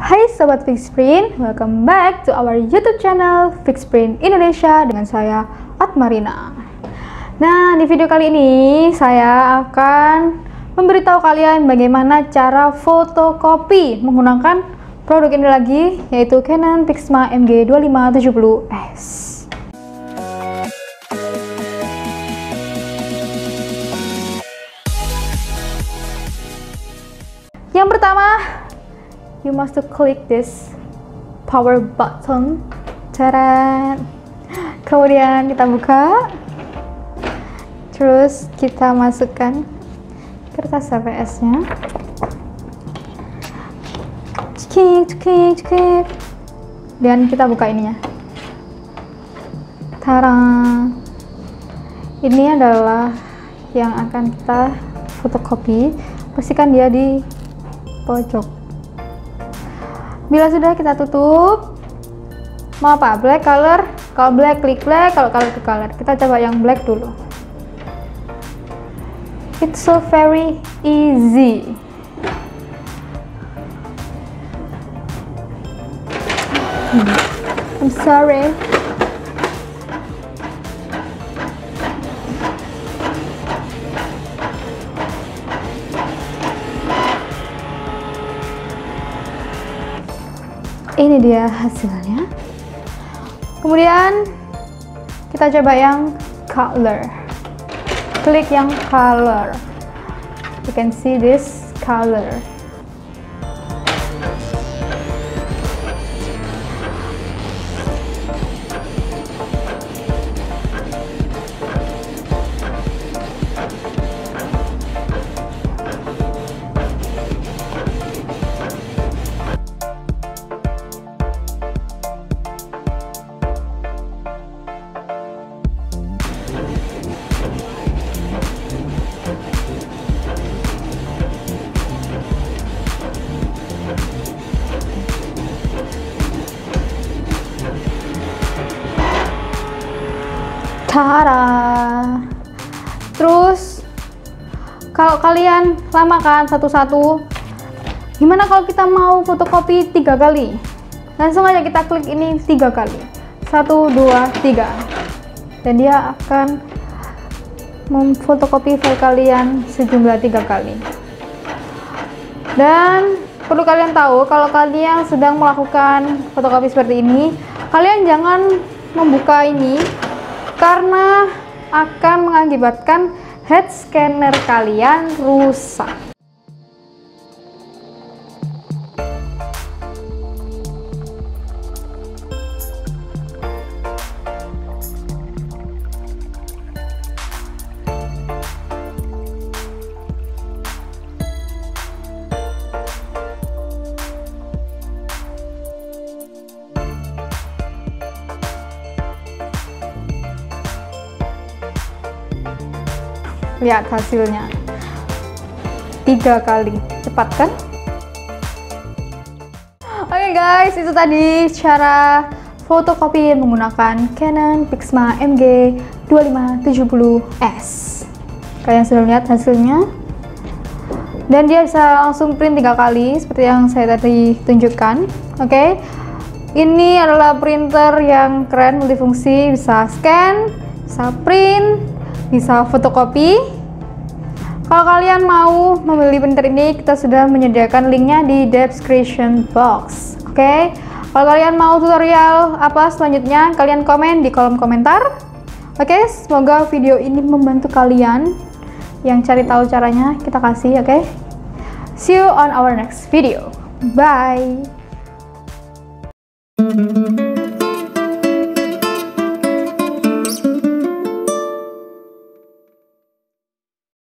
Hai Sobat Fixprint, welcome back to our YouTube channel Fixprint Indonesia dengan saya Atmarina. Nah, di video kali ini saya akan memberitahu kalian bagaimana cara fotokopi menggunakan produk ini lagi, yaitu Canon PIXMA MG2570S. Yang pertama, you must to click this power button. Taran. Kemudian kita buka, terus kita masukkan kertas HVS nya, cekik, dan kita buka ininya. Taran. Ini adalah yang akan kita fotokopi. Pastikan dia di pojok. Bila sudah, kita tutup. Mau apa? Black color. Kalau black, klik black. Kalau color, ke color. Kita coba yang black dulu. It's so very easy. I'm sorry. Ini dia hasilnya. Kemudian kita coba yang color. Klik yang color. You can see this color. Tada! Terus kalau kalian lamakan satu-satu, gimana kalau kita mau fotokopi 3 kali? Langsung aja kita klik ini 3 kali. 1, 2, 3. Dan dia akan memfotokopi file kalian sejumlah 3 kali. Dan perlu kalian tahu, kalau kalian sedang melakukan fotokopi seperti ini, kalian jangan membuka ini karena akan mengakibatkan head scanner kalian rusak. Lihat hasilnya, 3 kali, cepat kan? Oke guys, itu tadi cara fotokopi menggunakan Canon PIXMA MG2570S. Kalian sudah lihat hasilnya, dan dia bisa langsung print 3 kali seperti yang saya tadi tunjukkan. Oke, ini adalah printer yang keren, multifungsi, bisa scan, bisa print, bisa fotokopi. Kalau kalian mau membeli printer ini, kita sudah menyediakan linknya di description box. Oke, kalau kalian mau tutorial apa selanjutnya, kalian komen di kolom komentar. Oke, semoga video ini membantu kalian yang cari tahu caranya, kita kasih. Oke, see you on our next video. Bye.